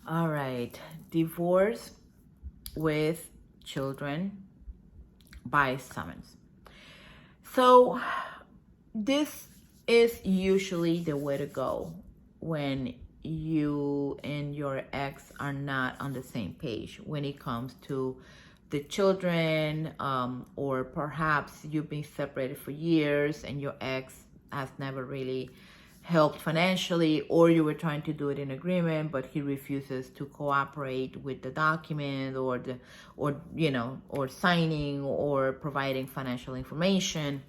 All right, divorce with children by summons. So this is usually the way to go when you and your ex are not on the same page when it comes to the children, or perhaps you've been separated for years and your ex has never really helped financially, or you were trying to do it in agreement but he refuses to cooperate with the document or signing or providing financial information.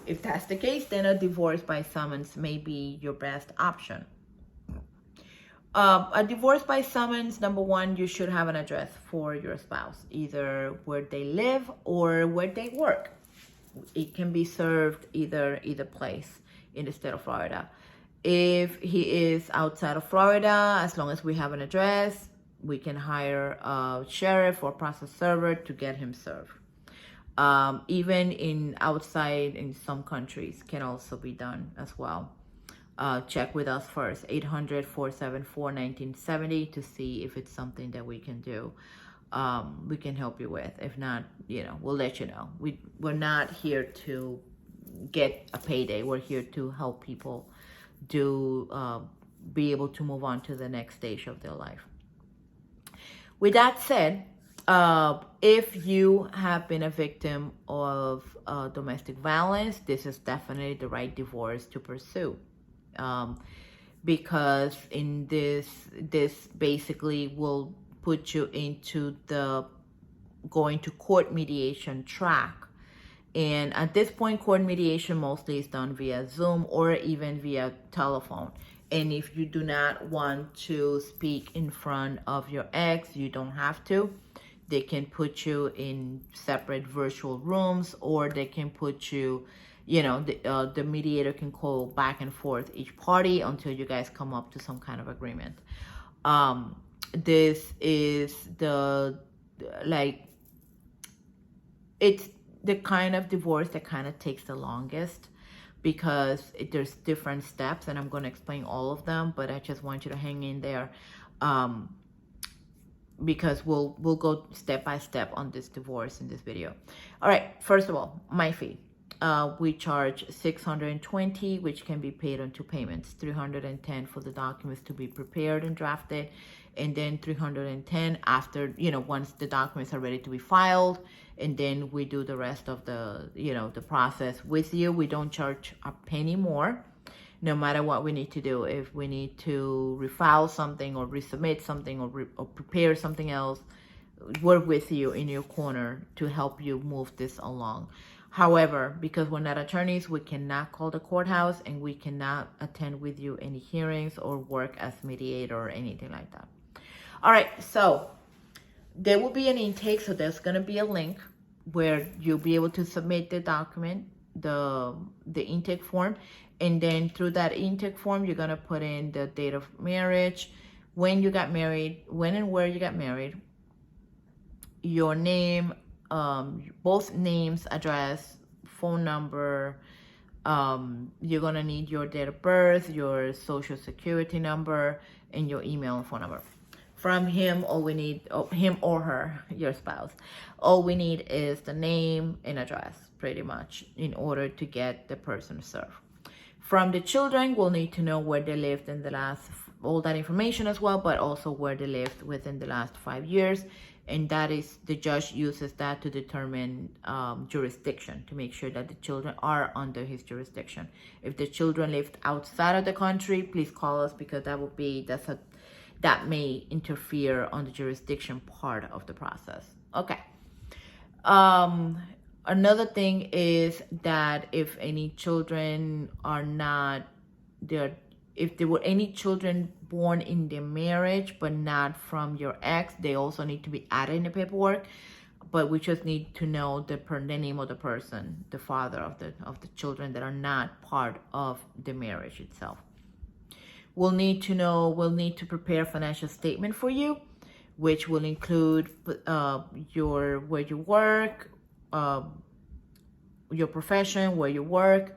If that's the case, then a divorce by summons may be your best option. A divorce by summons, number one, you should have an address for your spouse, either where they live or where they work. It can be served either place in the state of Florida. If he is outside of Florida, as long as we have an address, we can hire a sheriff or process server to get him served. Even in outside in some countries can also be done as well. Check with us first, 800-474-1970, to see if it's something that we can do. We can help you with. If not, we'll let you know. We're not here to get a payday. We're here to help people be able to move on to the next stage of their life. With that said, if you have been a victim of domestic violence, this is definitely the right divorce to pursue. Because in this basically will put you into the going to court mediation track. And at this point, court mediation mostly is done via Zoom or even via telephone. And if you do not want to speak in front of your ex, you don't have to. They can put you in separate virtual rooms, or they can put you, the mediator can call back and forth each party until you guys come up to some kind of agreement. This is it's the kind of divorce that kind of takes the longest, because there's different steps, and I'm going to explain all of them, but I just want you to hang in there, because we'll go step by step on this divorce in this video. All right, first of all, my fee. We charge $620, which can be paid on 2 payments. $310 for the documents to be prepared and drafted, and then $310 after, once the documents are ready to be filed, and then we do the rest of the, the process with you. We don't charge a penny more, no matter what we need to do. If we need to refile something or resubmit something or prepare something else, we're with you in your corner to help you move this along. However, because we're not attorneys, we cannot call the courthouse, and we cannot attend with you any hearings or work as mediator or anything like that. All right, so there will be an intake. So there's going to be a link where you'll be able to submit the document, the intake form. And then through that intake form, you're going to put in the date of marriage, when you got married, when and where you got married, your name, both names, address, phone number. You're going to need your date of birth, your social security number, and your email and phone number. From him, all we need, him or her, your spouse, all we need is the name and address, pretty much, in order to get the person served. From the children, we'll need to know where they lived in the last, all that information as well, but also where they lived within the last 5 years. And that is, the judge uses that to determine jurisdiction, to make sure that the children are under his jurisdiction. If the children lived outside of the country, please call us, because that may interfere on the jurisdiction part of the process. Okay. Another thing is that if any children are not there, if there were any children born in the marriage but not from your ex, they also need to be added in the paperwork. But we just need to know the name of the person, the father of the children that are not part of the marriage itself. We'll need to prepare a financial statement for you, which will include where you work, your profession, where you work,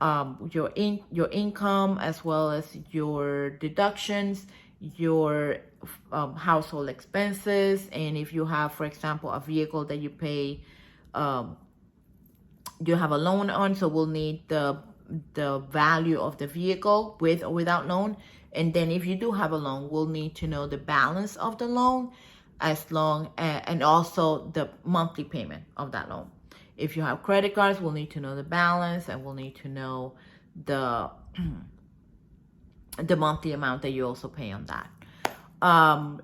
your income, as well as your deductions, your household expenses, and if you have, for example, a vehicle that you pay, you have a loan on, so we'll need the value of the vehicle with or without loan. And then if you do have a loan, we'll need to know the balance of the loan, and also the monthly payment of that loan. If you have credit cards, we'll need to know the balance, and we'll need to know the the monthly amount that you also pay on that.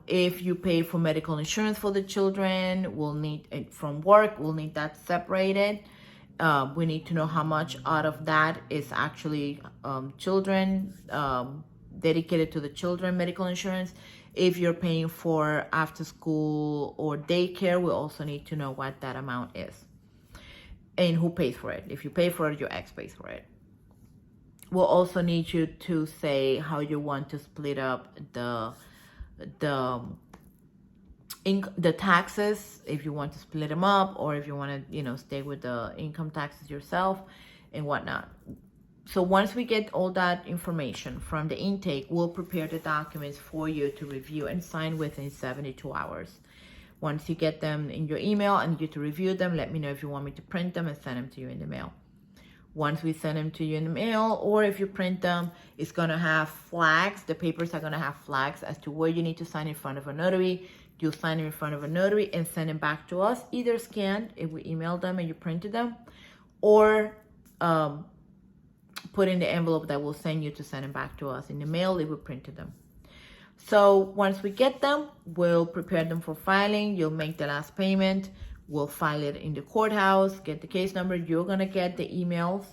If you pay for medical insurance for the children, we'll need it from work, we'll need that separated. We need to know how much out of that is actually children, dedicated to the children medical insurance. If you're paying for after school or daycare, we also need to know what that amount is and who pays for it. If you pay for it, your ex pays for it. We'll also need you to say how you want to split up the taxes, if you want to split them up, or if you want to, stay with the income taxes yourself and whatnot. So once we get all that information from the intake, we'll prepare the documents for you to review and sign within 72 hours. Once you get them in your email and you to review them, let me know if you want me to print them and send them to you in the mail. Once we send them to you in the mail, or if you print them, it's going to have flags. The papers are going to have flags as to where you need to sign in front of a notary. You'll sign them in front of a notary and send them back to us, either scanned if we emailed them and you printed them, or put in the envelope that we'll send you to send them back to us in the mail if we printed them. So once we get them, we'll prepare them for filing. You'll make the last payment. We'll file it in the courthouse, get the case number. You're going to get the emails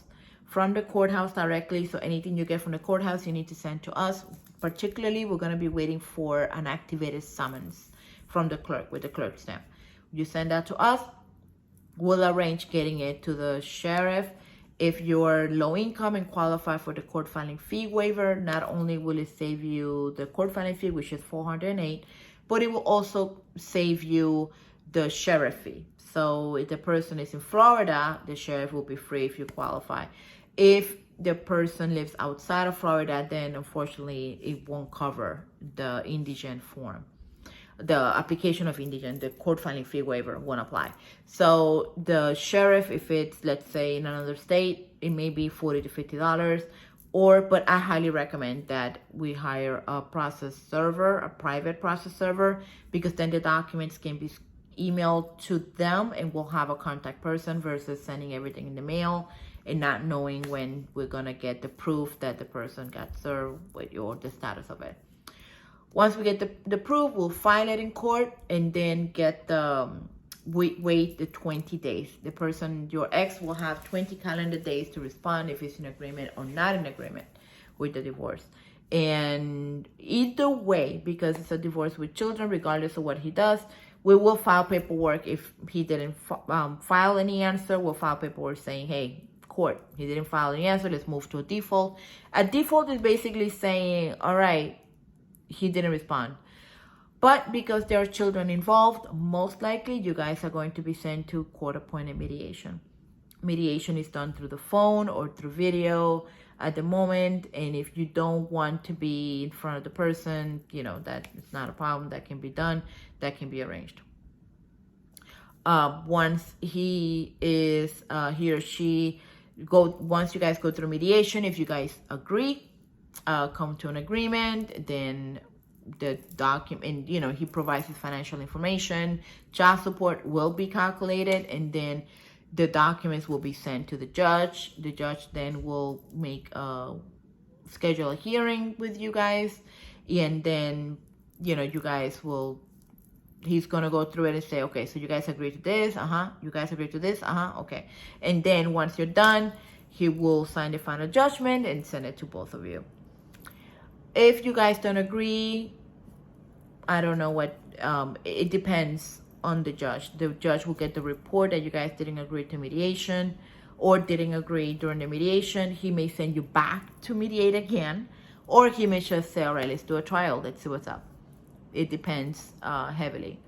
from the courthouse directly. So anything you get from the courthouse, you need to send to us. Particularly, we're going to be waiting for an activated summons from the clerk with the clerk stamp. You send that to us. We'll arrange getting it to the sheriff. If you're low income and qualify for the court filing fee waiver, not only will it save you the court filing fee, which is $408, but it will also save you the sheriff fee. So if the person is in Florida, the sheriff will be free if you qualify. If the person lives outside of Florida, then unfortunately it won't cover the indigent form. The application of indigent, the court filing fee waiver won't apply. So the sheriff, if it's, let's say, in another state, it may be $40 to $50, but I highly recommend that we hire a process server, a private process server, because then the documents can be emailed to them and we'll have a contact person versus sending everything in the mail and not knowing when we're gonna get the proof that the person got served with or the status of it. Once we get the proof, we'll file it in court and then get wait the 20 days. The person, your ex, will have 20 calendar days to respond if it's in agreement or not in agreement with the divorce. And either way, because it's a divorce with children, regardless of what he does, we will file paperwork. If he didn't file any answer, we'll file paperwork saying, hey, court, he didn't file any answer, let's move to a default. A default is basically saying, all right, he didn't respond. But because there are children involved, most likely you guys are going to be sent to court-appointed mediation. Mediation is done through the phone or through video at the moment. And if you don't want to be in front of the person, that it's not a problem. That can be done. That can be arranged. Once he or she once you guys go through mediation, if you guys agree, come to an agreement, then the document, he provides his financial information, child support will be calculated, and then the documents will be sent to the judge. The judge then will schedule a hearing with you guys, and then you guys will, he's gonna go through it and say, okay, so you guys agree to this, you guys agree to this, okay. And then once you're done, he will sign the final judgment and send it to both of you. If you guys don't agree, I don't know what, it depends on the judge. The judge will get the report that you guys didn't agree to mediation or didn't agree during the mediation. He may send you back to mediate again, or he may just say, all right, let's do a trial. Let's see what's up. It depends heavily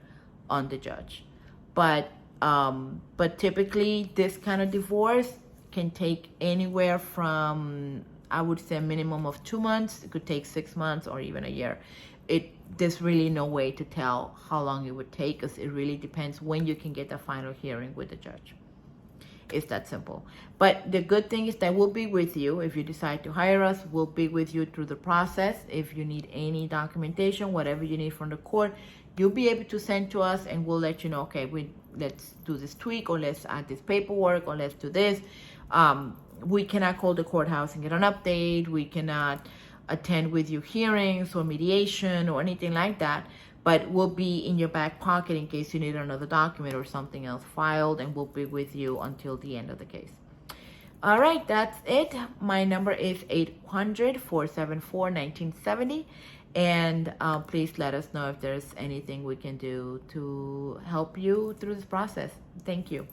on the judge. But typically this kind of divorce can take anywhere from, I would say, a minimum of 2 months. It could take 6 months or even a year. there's really no way to tell how long it would take, because it really depends when you can get the final hearing with the judge. It's that simple. But the good thing is that we'll be with you. If you decide to hire us, we'll be with you through the process. If you need any documentation, whatever you need from the court, you'll be able to send to us, and we'll let you know, okay, let's do this tweak, or let's add this paperwork, or let's do this. We cannot call the courthouse and get an update. We cannot attend with you hearings or mediation or anything like that, but we'll be in your back pocket in case you need another document or something else filed, and we'll be with you until the end of the case. All right, that's it. My number is 800-474-1970, and please let us know if there's anything we can do to help you through this process. Thank you.